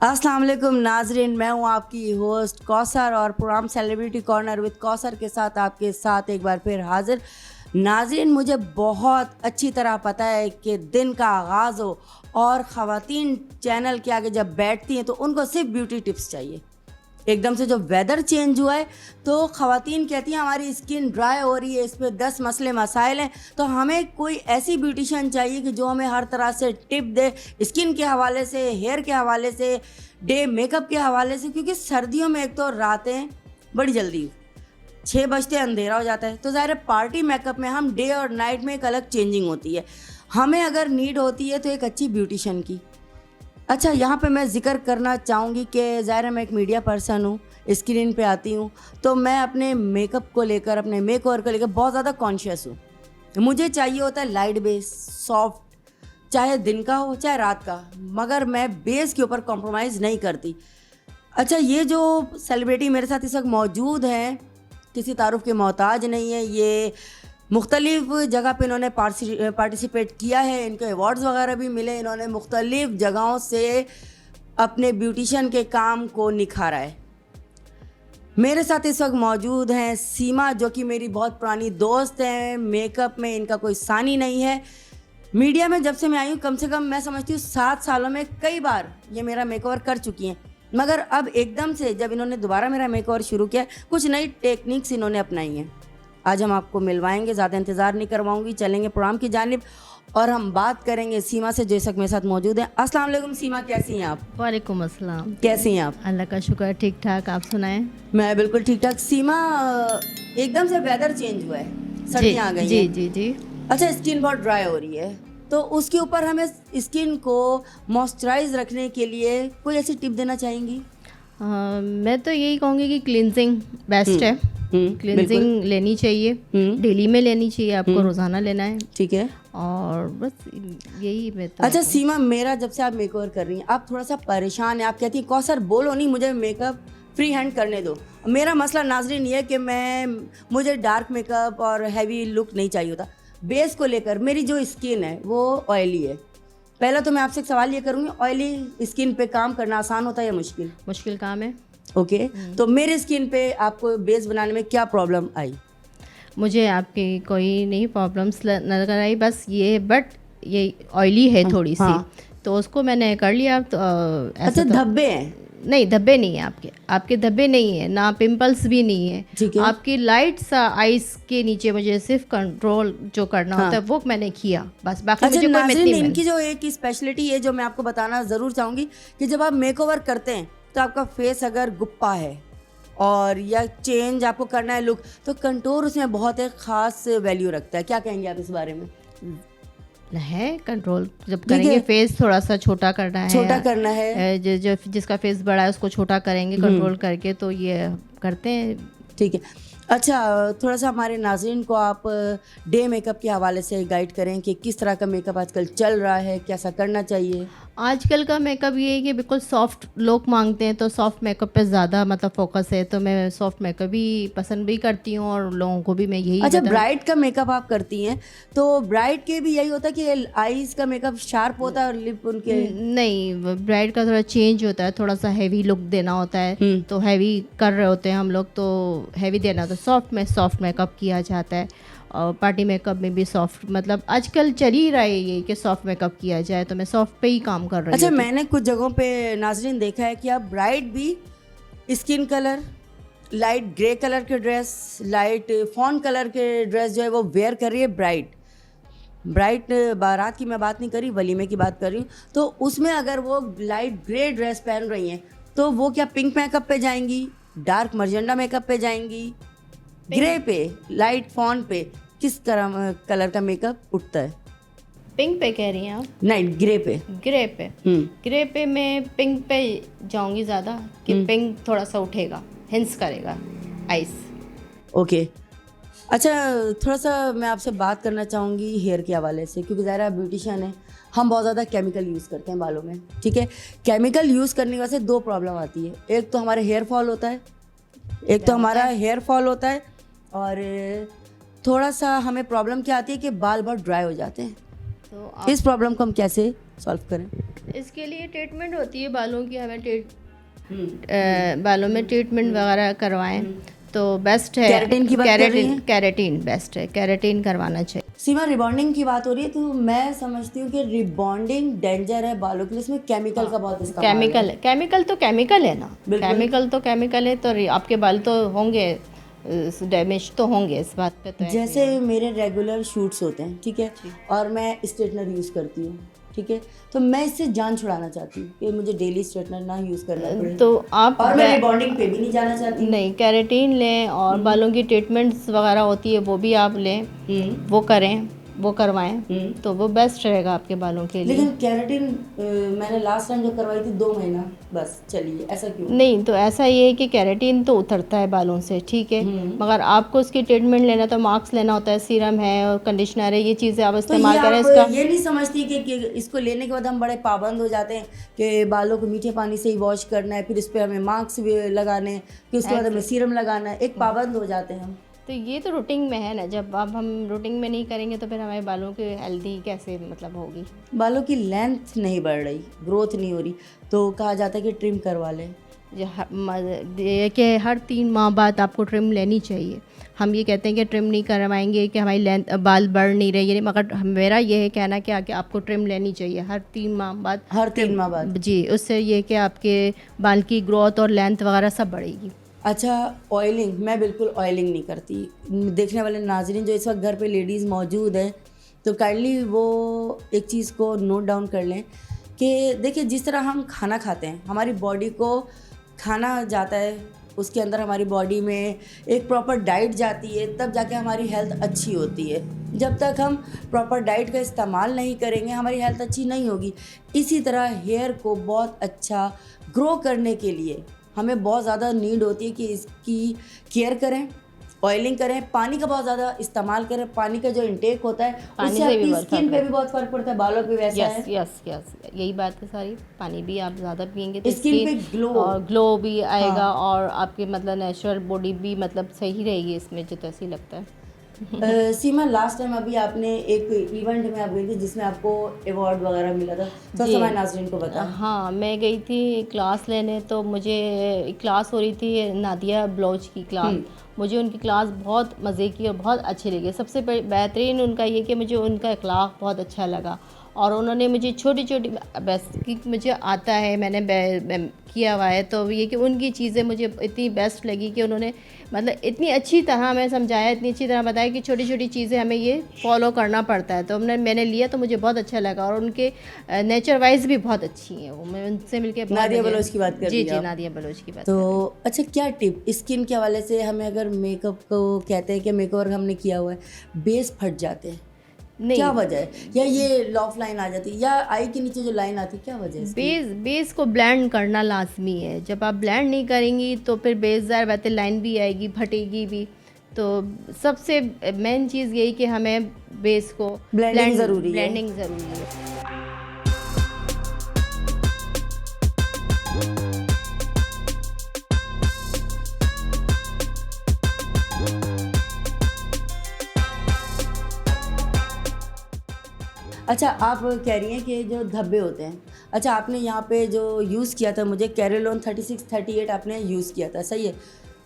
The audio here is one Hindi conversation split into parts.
अस्सलाम वालेकुम नाजरीन, मैं हूं आपकी होस्ट कौसर और programme celebrity corner with Kausar के साथ आपके साथ एक बार फिर हाजिर। नाजरीन, मुझे बहुत अच्छी तरह पता है कि दिन का आगाज़ हो और ख़वातीन चैनल के आगे जब बैठती हैं तो उनको सिर्फ ब्यूटी टिप्स चाहिए। एकदम से जो वेदर चेंज हुआ है तो ख़वातीन कहती हैं हमारी स्किन ड्राई हो रही है, इस पर 10 मसले मसाइल हैं, तो हमें कोई ऐसी ब्यूटिशियन चाहिए कि जो हमें हर तरह से टिप दे, स्किन के हवाले से, हेयर के हवाले से, डे मेकअप के हवाले से। क्योंकि सर्दियों में एक तो रातें बड़ी जल्दी 6 बजते अंधेरा हो जाता है, तो ज़ाहिर है पार्टी मेकअप में हम डे और नाइट में एक अलग चेंजिंग होती है। हमें अगर नीड होती है तो एक अच्छी ब्यूटिशियन की। अच्छा, यहाँ पे मैं ज़िक्र करना चाहूँगी कि ज़ाहिर है मैं एक मीडिया पर्सन हूँ, स्क्रीन पे आती हूँ तो मैं अपने मेकअप को लेकर, अपने मेकओवर को लेकर बहुत ज़्यादा कॉन्शियस हूँ। मुझे चाहिए होता है लाइट बेस, सॉफ्ट, चाहे दिन का हो चाहे रात का, मगर मैं बेस के ऊपर कॉम्प्रोमाइज़ नहीं करती। अच्छा, ये जो सेलिब्रिटी मेरे साथ इस वक्त मौजूद हैं किसी तारुफ के मोहताज नहीं है। ये मुख्तलिफ जगह पे इन्होंने पार्टिसिपेट किया है, इनको अवार्ड्स वगैरह भी मिले, इन्होंने मुख्तलिफ जगहों से अपने ब्यूटिशियन के काम को निखारा है। मेरे साथ इस वक्त मौजूद हैं सीमा, जो कि मेरी बहुत पुरानी दोस्त हैं। मेकअप में इनका कोई सानी नहीं है। मीडिया में जब से मैं आई हूँ, कम से कम मैं समझती हूँ 7 सालों में कई बार ये मेरा मेकओवर कर चुकी हैं, मगर अब एकदम से जब इन्होंने दोबारा मेरा मेकओवर शुरू किया, कुछ नई टेक्निक्स इन्होंने अपनाई हैं। आज हम आपको मिलवाएंगे, ज़्यादा इंतज़ार नहीं करवाऊंगी, चलेंगे प्रोग्राम की जानिब और हम बात करेंगे सीमा से, जो इस वक्त मेरे साथ मौजूद हैं। अस्सलाम वालेकुम सीमा, कैसी हैं आप? वालेकुम अस्सलाम। कैसी हैं आप? अल्लाह का शुक्र, ठीक ठाक। आप सुनाएं? मैं बिल्कुल ठीक ठाक। सीमा, एकदम से वेदर चेंज हुआ है, सर्दियाँ आ गई जी हैं। जी जी। अच्छा, स्किन बहुत ड्राई हो रही है, तो उसके ऊपर हमें स्किन को मॉइस्चराइज रखने के लिए कोई ऐसी टिप देना चाहेंगी? मैं तो यही कहूँगी कि क्लिनजिंग बेस्ट है। क्लिनजिंग लेनी चाहिए, डेली में लेनी चाहिए, आपको रोज़ाना लेना है। ठीक है, और बस यही मैं तो। अच्छा सीमा, मेरा जब से आप मेकओवर कर रही हैं, आप थोड़ा सा परेशान हैं, आप कहती हैं कौसर बोलो नहीं, मुझे मेकअप फ्री हैंड करने दो। मेरा मसला नाजरीन ये है कि मुझे डार्क मेकअप और हैवी लुक नहीं चाहिए होता। बेस को लेकर मेरी जो स्किन है वो ऑयली है। पहला तो मैं आपसे एक सवाल ये करूँगी, ऑयली स्किन पे काम करना आसान होता है या मुश्किल? मुश्किल काम है। ओके, तो मेरे स्किन पे आपको बेस बनाने में क्या प्रॉब्लम आई? मुझे आपकी कोई नहीं प्रॉब्लम्स नजर आई, बस ये बट ये ऑयली है थोड़ी सी, तो उसको मैंने कर लिया। तो अच्छा, धब्बे हैं? नहीं, धब्बे नहीं है आपके धब्बे नहीं है, ना पिंपल्स भी नहीं है। ठीक है, आपकी लाइट सा आइस के नीचे मुझे सिर्फ कंट्रोल जो करना होता है वो मैंने किया, बस। बाकी अच्छा, मुझे कोई नाज़रीन, इनकी जो एक स्पेशलिटी है जो मैं आपको बताना ज़रूर चाहूँगी कि जब आप मेकओवर करते हैं तो आपका फेस अगर गुप्पा है और या चेंज आपको करना है लुक, तो कंटूर उसमें बहुत एक ख़ास वैल्यू रखता है। क्या कहेंगे आप इस बारे में? है कंट्रोल जब करेंगे, फेस थोड़ा सा छोटा करना है, छोटा करना है, जो जिसका फेस बड़ा है उसको छोटा करेंगे कंट्रोल करके, तो ये करते हैं। ठीक है। अच्छा, थोड़ा सा हमारे नाज़रीन को आप डे मेकअप के हवाले से गाइड करें कि किस तरह का मेकअप आजकल चल रहा है, कैसा करना चाहिए? आजकल का मेकअप ये है कि बिल्कुल सॉफ्ट लोग मांगते हैं, तो सॉफ्ट मेकअप पे ज़्यादा मतलब फोकस है, तो मैं सॉफ्ट मेकअप भी पसंद भी करती हूँ और लोगों को भी मैं यही। अच्छा, ब्राइड का मेकअप आप करती हैं, तो ब्राइड के भी यही होता है कि आईज का मेकअप शार्प होता है और लिप उनके? नहीं, ब्राइड का थोड़ा चेंज होता है, थोड़ा सा हैवी लुक देना होता है, तो हैवी कर रहे होते हैं हम लोग, तो हैवी देना होता है। सॉफ्ट में सॉफ्ट मेकअप किया जाता है, और पार्टी मेकअप में भी सॉफ्ट, मतलब आजकल चल ही रहा है ये कि सॉफ्ट मेकअप किया जाए, तो मैं सॉफ्ट पे ही काम कर रही हूँ। अच्छा, मैंने कुछ जगहों पे नाजरीन देखा है कि आप ब्राइड भी skin colour, light grey colour के ड्रेस, लाइट फॉन कलर के ड्रेस जो है वो वेयर कर रही है ब्राइड बारात की मैं बात नहीं कर रही, वलीमे की बात कर रही हूँ। तो उसमें अगर वो लाइट ग्रे ड्रेस पहन रही हैं तो वो क्या पिंक मेकअप पे जाएंगी, डार्क मर्जेंडा मेकअप पे जाएंगी, ग्रे पे, लाइट फॉन पे, किस तरह कलर का मेकअप उठता है? पिंक पे कह रही हैं आप? नहीं, ग्रे पे। ग्रे पे मैं पिंक पे जाऊंगी ज़्यादा, कि पिंक थोड़ा सा उठेगा, हिंस करेगा आइस। ओके। अच्छा, थोड़ा सा मैं आपसे बात करना चाहूँगी हेयर के हवाले से, क्योंकि ज़ाहिर है ब्यूटिशियन है, हम बहुत ज़्यादा केमिकल यूज़ करते हैं बालों में। ठीक है, केमिकल यूज़ करने की वजह से 2 प्रॉब्लम आती है। एक तो हमारे हेयर फॉल होता है, और थोड़ा सा हमें प्रॉब्लम क्या आती है कि बाल बहुत ड्राई हो जाते हैं। तो इस प्रॉब्लम को हम कैसे सॉल्व करें? इसके लिए ट्रीटमेंट होती है बालों की, हमें बालों में ट्रीटमेंट वगैरह करवाएं तो बेस्ट है। केराटिन की बात कर रही हैं? केराटिन बेस्ट है, केराटिन करवाना चाहिए। सीमा, रिबॉन्डिंग की बात हो रही है तो मैं समझती हूँ कि रिबॉन्डिंग डेंजर है बालों के लिए, इसमें केमिकल का बहुत इस्तेमाल है। केमिकल तो केमिकल है ना, केमिकल है तो आपके बाल तो होंगे डैमेज, तो होंगे, इस बात पे तो जैसे मेरे रेगुलर शूट्स होते हैं, ठीक है, और मैं स्ट्रेटनर यूज़ करती हूँ, ठीक है, तो मैं इससे जान छुड़ाना चाहती हूँ कि मुझे डेली स्ट्रेटनर ना यूज़ करना पड़े, तो आप, और मैं रिबॉन्डिंग पे भी नहीं जाना चाहती। नहीं, केराटिन लें और बालों की ट्रीटमेंट्स वगैरह होती है वो भी आप लें, वो करें, वो करवाएं तो वो बेस्ट रहेगा आपके बालों के लिए। लेकिन केराटिन मैंने लास्ट टाइम जो करवाई थी 2 महीना बस चलिए, ऐसा क्यों? नहीं, तो ऐसा ये है कि केराटिन तो उतरता है बालों से, ठीक है, मगर आपको उसकी ट्रीटमेंट लेना तो मास्क लेना होता है, सीरम है और कंडीशनर है, ये चीज़ें आप इस्तेमाल करें। इसका ये नहीं समझती कि इसको लेने के बाद हम बड़े पाबंद हो जाते हैं कि बालों को मीठे पानी से ही वॉश करना है, फिर इस पर हमें मास्क भी लगाने हैं, फिर उसके बाद हमें सीरम लगाना है, एक पाबंद हो जाते हैं हम। तो ये तो रूटीन में है ना, जब अब हम रूटीन में नहीं करेंगे तो फिर हमारे बालों की हेल्दी कैसे मतलब होगी। बालों की लेंथ नहीं बढ़ रही, ग्रोथ नहीं हो रही, तो कहा जाता है कि ट्रिम करवा लें। ये कि हर 3 माह बाद आपको ट्रिम लेनी चाहिए। हम ये कहते हैं कि ट्रिम नहीं करवाएंगे कि हमारी लेंथ बाल बढ़ नहीं रही है, मगर मेरा ये है कहना कि आपको ट्रिम लेनी चाहिए हर 3 माह बाद। हर 3 माह बाद जी, उससे ये कि आपके बाल की ग्रोथ और लेंथ वगैरह सब बढ़ेगी। अच्छा, ऑयलिंग, मैं बिल्कुल ऑयलिंग नहीं करती। देखने वाले नाज़रीन जो इस वक्त घर पे लेडीज़ मौजूद हैं तो काइंडली वो एक चीज़ को नोट डाउन कर लें कि देखिए, जिस तरह हम खाना खाते हैं, हमारी बॉडी को खाना जाता है, उसके अंदर हमारी बॉडी में एक प्रॉपर डाइट जाती है, तब जाके हमारी हेल्थ अच्छी होती है। जब तक हम प्रॉपर डाइट का इस्तेमाल नहीं करेंगे हमारी हेल्थ अच्छी नहीं होगी। इसी तरह हेयर को बहुत अच्छा ग्रो करने के लिए हमें बहुत ज़्यादा नीड होती है कि इसकी केयर करें, ऑयलिंग करें, पानी का बहुत ज़्यादा इस्तेमाल करें। पानी का जो इंटेक होता है उससे आपकी स्किन पे भी बहुत फर्क पड़ता है, बालों पे वैसा है। यस, यही बात है सारी। पानी भी आप ज़्यादा पियेंगे तो स्किन पे ग्लो भी आएगा, और आपके मतलब नेचुरल बॉडी भी मतलब सही रहेगी इसमें, जो तो ऐसे ही लगता है। सीमा, लास्ट टाइम अभी आपने एक इवेंट में आप गई थी जिसमें आपको अवार्ड वगैरह मिला था, तो हमारे नाज़रीन को बताएं। हाँ, मैं गई थी क्लास लेने, तो मुझे क्लास हो रही थी नादिया बलोच की क्लास। मुझे उनकी क्लास बहुत मज़े की और बहुत अच्छी लगी। सबसे बेहतरीन उनका ये कि मुझे उनका अखलाक बहुत अच्छा लगा, और उन्होंने मुझे छोटी छोटी बेसिक मुझे आता है, मैंने किया हुआ है, तो ये कि उनकी चीज़ें मुझे इतनी बेस्ट लगी कि उन्होंने मतलब इतनी अच्छी तरह हमें समझाया, इतनी अच्छी तरह बताया कि छोटी छोटी चीज़ें हमें ये फॉलो करना पड़ता है। तो मैंने लिया तो मुझे बहुत अच्छा लगा, और उनके नेचर वाइज भी बहुत अच्छी हैं वो। मैं उनसे मिलकर नादिया बलोच की बात कर रही जी, नादिया बलोच की बात। तो अच्छा, क्या टिप स्किन के हवाले से हमें, अगर मेकअप को कहते हैं कि मेकओवर हमने किया हुआ है, बेस फट जाते हैं, क्या वजह है? या ये लॉफ लाइन आ जाती है, या आई के नीचे जो लाइन आती है, क्या वजह है? बेस को ब्लेंड करना लाजमी है। जब आप ब्लेंड नहीं करेंगी तो फिर बेस ज़ाहिर बात है लाइन भी आएगी, फटेगी भी। तो सबसे मेन चीज़ यही कि हमें बेस को ब्लेंडिंग ज़रूरी है। अच्छा, आप कह रही हैं कि जो धब्बे होते हैं, अच्छा आपने यहाँ पे जो यूज़ किया था, मुझे कैरेलोन 3638 आपने यूज़ किया था, सही है।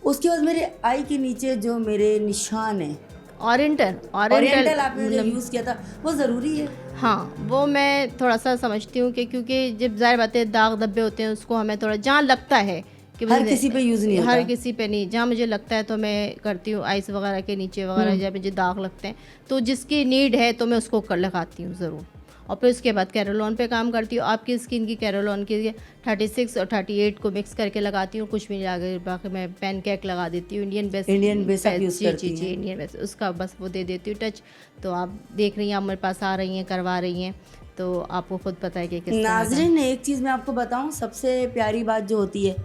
उसके बाद मेरे आई के नीचे जो मेरे निशान हैं, ओरिएंटल आपने जो यूज़ किया था, वो ज़रूरी है? हाँ, वो मैं थोड़ा सा समझती हूँ कि क्योंकि जब ज़ाहिर बात है दाग धब्बे होते हैं, उसको हमें थोड़ा जहाँ लगता है कि हर किसी पे यूज़ नहीं होता, हर किसी पे नहीं, जहाँ मुझे लगता है तो मैं करती हूँ। आइस वगैरह के नीचे वगैरह जब मुझे दाग लगते हैं तो जिसकी नीड है तो मैं उसको लगाती हूँ ज़रूर, और फिर उसके बाद कैरोलॉन पे काम करती हूँ। आपकी स्किन की कैरोलॉन की 36 और 38 को मिक्स करके लगाती हूँ, कुछ भी नहीं लगा, बाकी मैं पैनकेक लगा देती हूँ, इंडियन बेस यूज़ करती जी, इंडियन बेस, उसका बस वो दे देती हूँ टच। तो आप देख रही हैं, आप मेरे पास आ रही हैं, करवा रही हैं, तो आपको खुद पता है कि किस नाज़रीन, एक चीज़ मैं आपको बताऊँ, सबसे प्यारी बात जो होती है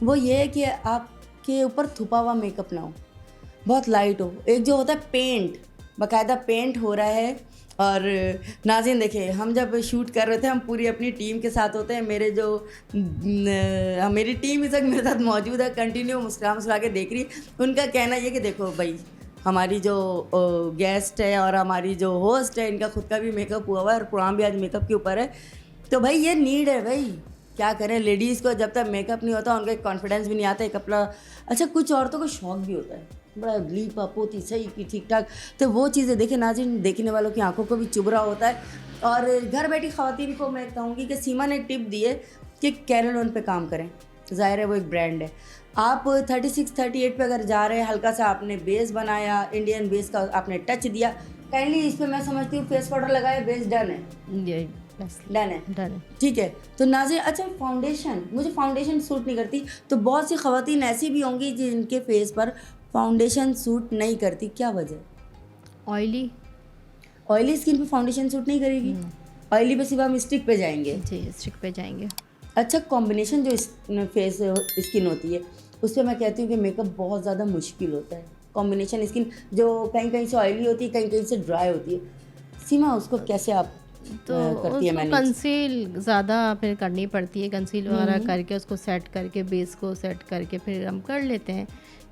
वो ये है कि आपके ऊपर थुपा हुआ मेकअप ना हो, बहुत लाइट हो। एक जो होता है पेंट, बाकायदा पेंट हो रहा है। और नाज़रीन देखिए, हम जब शूट कर रहे थे, हम पूरी अपनी टीम के साथ होते हैं। मेरी टीम इस वक्त मेरे साथ मौजूद है, कंटिन्यू मुस्कुरा के देख रही है। उनका कहना ये कि देखो भाई, हमारी जो गेस्ट है और हमारी जो होस्ट है, इनका खुद का भी मेकअप हुआ हुआ है और प्रोग्राम भी आज मेकअप के ऊपर है। तो भाई ये नीड है भाई, क्या करें, लेडीज़ को जब तक मेकअप नहीं होता उनका एक कॉन्फिडेंस भी नहीं आता, एक अपना अच्छा कुछ औरतों को शौक भी होता है बड़ा लीपा पोती सही की ठीक ठाक, तो वो चीज़ें देखे नाज़रीन, देखने वालों की आंखों को भी चुभ रहा होता है। और घर बैठी ख़वातीन को मैं कहूँगी कि सीमा ने टिप दी है कि कैरलोन पे काम करें, ज़ाहिर है वो एक ब्रांड है। आप 36-38 पे अगर जा रहे हैं, हल्का सा आपने बेस बनाया, इंडियन बेस का आपने टच दिया, काइंडली इस पर मैं समझती हूँ फेस पाउडर लगाए, बेस डन है, ये डन है, ठीक है। तो नाज़रीन अच्छा फाउंडेशन, मुझे फाउंडेशन सूट नहीं करती, तो बहुत सी ख़वातीन ऐसी भी होंगी जिनके फेस पर फाउंडेशन सूट नहीं करती, क्या वजह? ऑयली स्किन पे फाउंडेशन सूट नहीं करेगी, ऑयली पे सिर्फ हम स्टिक पे जाएंगे। जी, स्टिक पे जाएंगे। अच्छा कॉम्बिनेशन जो फेस स्किन होती है उस पर मैं कहती हूँ कि मेकअप बहुत ज़्यादा मुश्किल होता है। कॉम्बिनेशन स्किन जो कहीं कहीं से ऑयली होती है, कहीं कहीं से ड्राई होती है। सीमा उसको कैसे आप तो करती है उसको मैनेज? कंसील ज़्यादा फिर करनी पड़ती है, कंसील वगैरह करके उसको सेट करके, बेस को सेट करके फिर हम कर लेते हैं।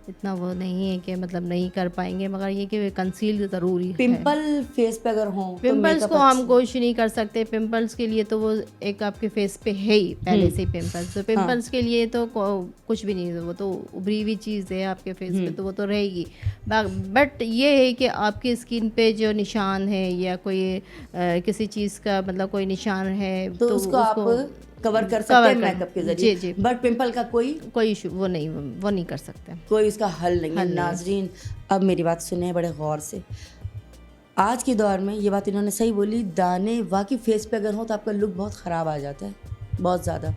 इतना वो नहीं है कि मतलब नहीं कर पाएंगे, मगर ये कि कंसील ज़रूरी है। पिंपल फेस पे अगर हो पिंपल्स को हम कुछ नहीं कर सकते, पिंपल्स के लिए तो वो एक आपके फेस पे है ही पहले से पिंपल्स, तो पिंपल्स के लिए तो कुछ भी नहीं, वो तो उभरी हुई चीज़ है आपके फेस पे, तो वो तो रहेगी। बट ये है कि आपकी स्किन पे जो निशान है या कोई किसी चीज़ का मतलब कोई निशान है तो उसको आप कवर कर सकते हैं मेकअप के जरिए। जी। बट पिंपल का कोई इशू वो नहीं कर सकते, कोई उसका हल नहीं है। नाजरीन अब मेरी बात सुने बड़े गौर से, आज के दौर में ये बात इन्होंने सही बोली, दाने वाकई फेस पे अगर हो तो आपका लुक बहुत ख़राब आ जाता है, बहुत ज़्यादा।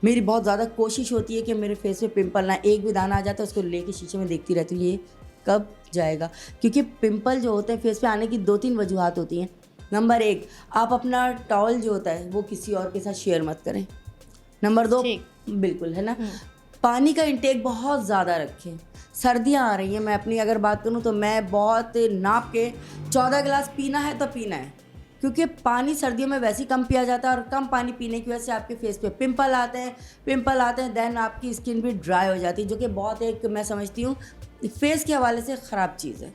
मेरी बहुत ज़्यादा कोशिश होती है कि मेरे फेस पे पिंपल ना एक भी दाना आ जाता है उसको लेके शीशे में देखती रहती हूँ ये कब जाएगा, क्योंकि पिंपल जो होते हैं फेस पे आने की 2-3 वजूहत होती हैं। नंबर 1, आप अपना टॉवल जो होता है वो किसी और के साथ शेयर मत करें। नंबर 2, बिल्कुल है ना, पानी का इंटेक बहुत ज़्यादा रखें। सर्दियाँ आ रही हैं, मैं अपनी अगर बात करूँ तो मैं बहुत नाप के 14 गिलास पीना है तो पीना है, क्योंकि पानी सर्दियों में वैसे ही कम पिया जाता है और कम पानी पीने की वजह से आपके फेस पे पिंपल आते हैं, देन आपकी स्किन भी ड्राई हो जाती है, जो कि बहुत एक मैं समझती हूँ फेस के हवाले से ख़राब चीज़ है,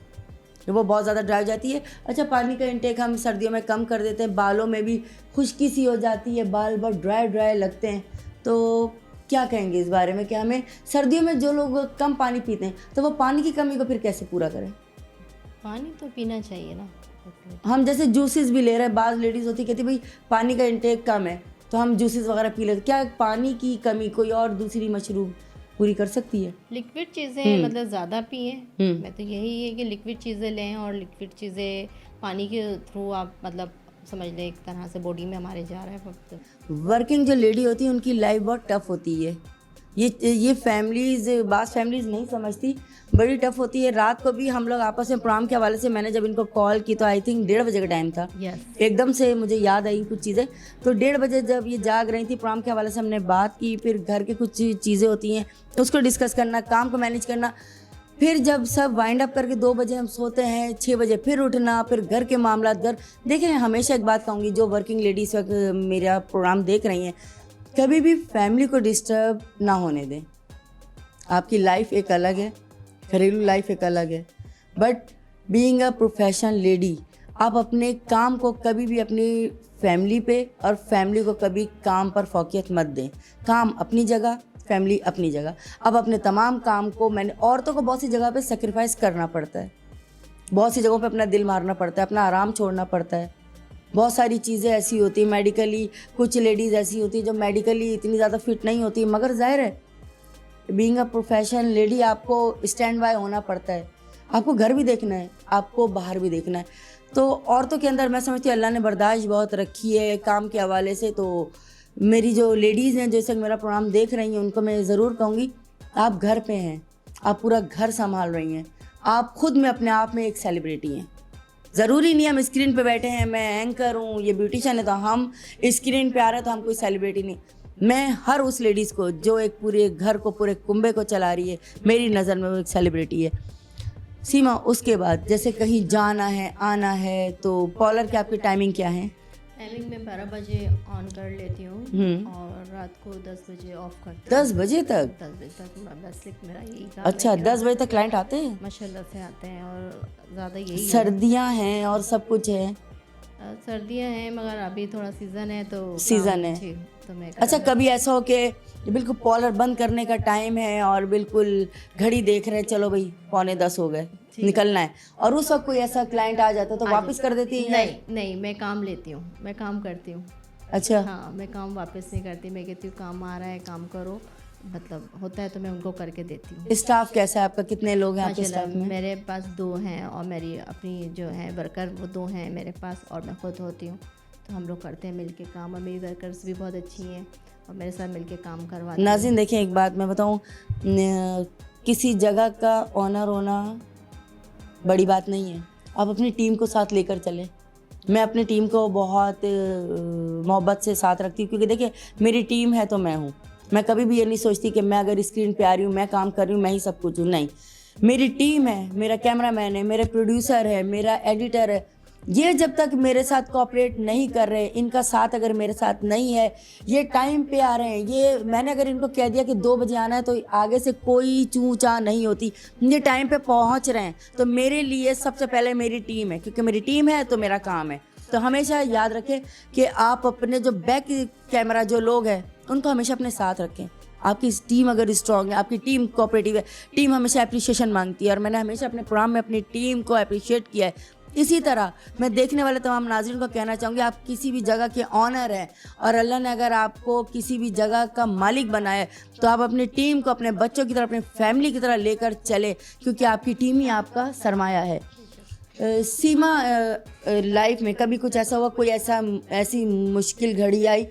वो बहुत ज़्यादा ड्राई हो जाती है। अच्छा पानी का इंटेक हम सर्दियों में कम कर देते हैं, बालों में भी खुश्की सी हो जाती है, बाल बहुत ड्राई लगते हैं, तो क्या कहेंगे इस बारे में कि हमें सर्दियों में जो लोग कम पानी पीते हैं तो वो पानी की कमी को फिर कैसे पूरा करें? पानी तो पीना चाहिए ना। हम जैसे जूसेस भी ले रहे हैं, बाज़ लेडीज़ होती कहती भाई पानी का इंटेक कम है तो हम जूसेस वगैरह पी लेते, क्या पानी की कमी कोई और दूसरी मशरूब पूरी कर सकती है? लिक्विड चीज़ें मतलब ज़्यादा पिए, मैं तो यही है कि लिक्विड चीज़ें लें, और लिक्विड चीज़ें पानी के थ्रू आप मतलब समझ लें एक तरह से बॉडी में हमारे जा रहा है वक्त। वर्किंग जो लेडी होती है उनकी लाइफ बहुत टफ होती है, ये फैमिलीज़ बास फैमिलीज़ नहीं समझती, बड़ी टफ होती है। रात को भी हम लोग आपस में प्रोग्राम के हवाले से मैंने जब इनको कॉल की तो आई थिंक 1:30 बजे का टाइम था। एकदम से मुझे याद आई कुछ चीज़ें, तो 1:30 बजे जब ये जाग रही थी प्रोग्राम के हवाले से हमने बात की, फिर घर के कुछ चीज़ें होती हैं उसको डिस्कस करना, काम को मैनेज करना, फिर जब सब वाइंड अप करके 2 बजे हम सोते हैं, 6 बजे फिर उठना, फिर घर के मामला देखें। हमेशा एक बात कहूँगी, जो वर्किंग लेडीज़ वक्त मेरा प्रोग्राम देख रही हैं, कभी भी फैमिली को डिस्टर्ब ना होने दें। आपकी लाइफ एक अलग है, घरेलू लाइफ एक अलग है, but being a professional lady आप अपने काम को कभी भी अपनी फैमिली पे और फैमिली को कभी काम पर फोकियत मत दें। काम अपनी जगह, फैमिली अपनी जगह। अब अपने तमाम काम को औरतों को बहुत सी जगह पे सेक्रीफाइस करना पड़ता है, बहुत सी जगहों पे अपना दिल मारना पड़ता है, अपना आराम छोड़ना पड़ता है। बहुत सारी चीज़ें ऐसी होती हैं मेडिकली, कुछ लेडीज़ ऐसी होती हैं जो मेडिकली इतनी ज़्यादा फिट नहीं होती, मगर जाहिर है बीइंग अ प्रोफेशनल लेडी आपको स्टैंड बाय होना पड़ता है, आपको घर भी देखना है, आपको बाहर भी देखना है। तो औरतों के अंदर मैं समझती हूँ अल्लाह ने बर्दाश्त बहुत रखी है काम के हवाले से। तो मेरी जो लेडीज़ हैं जो इस वक्त मेरा प्रोग्राम देख रही हैं उनको मैं ज़रूर कहूँगी, आप घर पे हैं, आप पूरा घर संभाल रही हैं, आप खुद में अपने आप में एक सेलिब्रिटी हैं। ज़रूरी नहीं हम स्क्रीन पे बैठे हैं, मैं एंकर हूँ, ये ब्यूटिशियन है तो हम स्क्रीन पे आ रहे हैं तो हम कोई सेलिब्रिटी नहीं। मैं हर उस लेडीज़ को जो एक पूरे घर को, पूरे कुंबे को चला रही है, मेरी नज़र में वो एक सेलिब्रिटी है। सीमा, उसके बाद जैसे कहीं जाना है, आना है, तो पार्लर की आपकी टाइमिंग क्या है? टाइमिंग में 12 बजे ऑन कर लेती हूँ और रात को 10 बजे ऑफ करती हूँ। 10 बजे तक? 10 बजे तक बस मेरा यही काम। अच्छा, 10 बजे तक क्लाइंट आते हैं? माशाल्लाह से आते हैं, और ज़्यादा यही सर्दियाँ हैं और सब कुछ है, सर्दियाँ हैं मगर अभी थोड़ा सीज़न है तो सीज़न है। जी, तो मैं अच्छा, कभी ऐसा हो कि बिल्कुल पॉलर बंद करने का टाइम है और बिल्कुल घड़ी देख रहे हैं, चलो भाई 9:45 हो गए, निकलना है, और उस वक्त कोई ऐसा क्लाइंट आ जाता है तो वापस कर देती है? नहीं नहीं, मैं काम लेती हूँ, मैं काम करती हूँ। अच्छा, हाँ, मैं काम वापस नहीं करती, मैं कहती हूँ काम आ रहा है काम करो, मतलब होता है तो मैं उनको करके देती हूँ। स्टाफ कैसा है आपका? कितने लोग हैं आपके माशाल्लाह स्टाफ में? मेरे पास 2 हैं और मेरी अपनी जो है वर्कर वो 2 हैं मेरे पास और मैं खुद होती हूँ, तो हम लोग करते हैं मिलके काम और मेरी वर्कर्स भी बहुत अच्छी हैं और मेरे साथ मिलके काम करवाती हैं। नाज़रीन देखें, एक बात मैं बताऊं, किसी जगह का ऑनर होना बड़ी बात नहीं है, आप अपनी टीम को साथ लेकर चलें। मैं अपनी टीम को बहुत मोहब्बत से साथ रखती हूँ, क्योंकि देखिए मेरी टीम है तो मैं हूँ। मैं कभी भी ये नहीं सोचती कि मैं अगर स्क्रीन पे आ रही हूँ, मैं काम कर रही हूँ, मैं ही सब कुछ हूँ, नहीं। मेरी टीम है, मेरा कैमरामैन है, मेरे प्रोड्यूसर है, मेरा एडिटर है, ये जब तक मेरे साथ कोऑपरेट नहीं कर रहे, इनका साथ अगर मेरे साथ नहीं है, ये टाइम पे आ रहे हैं, ये मैंने अगर इनको कह दिया कि 2 बजे आना है तो आगे से कोई चूँ चा नहीं होती, ये टाइम पे पहुंच रहे हैं, तो मेरे लिए सबसे पहले मेरी टीम है, क्योंकि मेरी टीम है तो मेरा काम है। तो हमेशा याद रखें कि आप अपने जो बैक कैमरा जो लोग हैं उनको हमेशा अपने साथ रखें। आपकी टीम अगर स्ट्रांग है, आपकी टीम कोऑपरेटिव है, टीम हमेशा अप्रिशिएशन मांगती है, और मैंने हमेशा अपने प्रोग्राम में अपनी टीम को अप्रिशिएट किया है। इसी तरह मैं देखने वाले तमाम नाज़रीन को कहना चाहूँगी, आप किसी भी जगह के ऑनर हैं और अल्लाह ने अगर आपको किसी भी जगह का मालिक बनाया है, तो आप अपनी टीम को अपने बच्चों की तरह, अपनी फैमिली की तरह लेकर चले, क्योंकि आपकी टीम ही आपका सरमाया है। सीमा, लाइफ में कभी कुछ ऐसा हुआ, कोई ऐसी मुश्किल घड़ी आई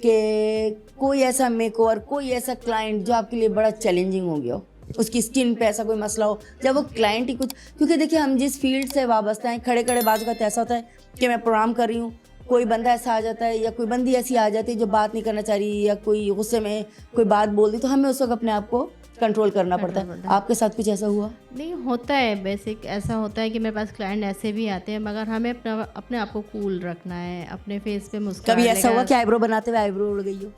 कि कोई ऐसा मेकओवर, कोई ऐसा क्लाइंट जो आपके लिए बड़ा चैलेंजिंग हो गया हो, उसकी स्किन पे ऐसा कोई मसला हो, जब वो क्लाइंट ही कुछ, क्योंकि देखिए हम जिस फील्ड से वाबस्ता हैं, खड़े खड़े बाजू का ऐसा होता है कि मैं प्रोग्राम कर रही हूँ, कोई बंदा ऐसा आ जाता है या कोई बंदी ऐसी आ जाती है जो बात नहीं करना चाह रही, या कोई गुस्से में कोई बात बोल दी, तो हमें उस वक्त अपने आप को कंट्रोल करना पड़ता है। आपके साथ कुछ ऐसा हुआ? नहीं, होता है बेसिक, ऐसा होता है कि मेरे पास क्लाइंट ऐसे भी आते हैं मगर हमें अपने आप को कूल रखना है, अपने फेस पे मुस्कुराहट। कभी ऐसा हुआ कि आईब्रो बनाते हुए आईब्रो उड़ गई हो?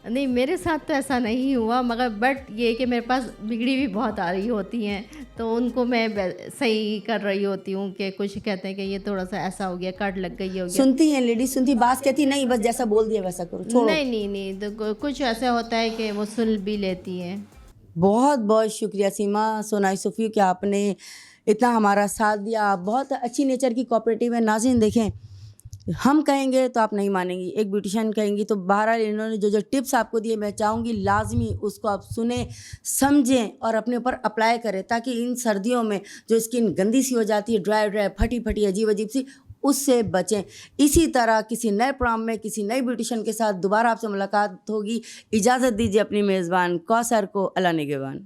नहीं, मेरे साथ तो ऐसा नहीं हुआ, मगर बट ये कि मेरे पास बिगड़ी भी बहुत आ रही होती हैं, तो उनको मैं सही कर रही होती हूँ कि कुछ कहते हैं कि ये थोड़ा सा ऐसा हो गया, कट लग गई, हो गया। सुनती हैं लेडीज, सुनती, बात कहती नहीं, बस जैसा बोल दिया वैसा करो, छोड़ो। नहीं नहीं नहीं, तो कुछ ऐसा होता है कि वो सुन भी लेती हैं। बहुत बहुत शुक्रिया सीमा सोनाई सूफी कि आपने इतना हमारा साथ दिया। आप बहुत अच्छी नेचर की कोऑपरेटिव है। नाज़रीन देखें, हम कहेंगे तो आप नहीं मानेंगी, एक ब्यूटिशियन कहेंगी तो बहरहाल इन्होंने जो जो टिप्स आपको दिए, मैं चाहूँगी लाजमी उसको आप सुने, समझें और अपने ऊपर अप्लाई करें, ताकि इन सर्दियों में जो स्किन गंदी सी हो जाती है, ड्राई ड्राई, फटी फटी, अजीब अजीब सी, उससे बचें। इसी तरह किसी नए प्रोग्राम में किसी नई ब्यूटिशियन के साथ दोबारा आपसे मुलाकात होगी। इजाज़त दीजिए अपनी मेज़बान कौसर को। अल्लाह निगहबान।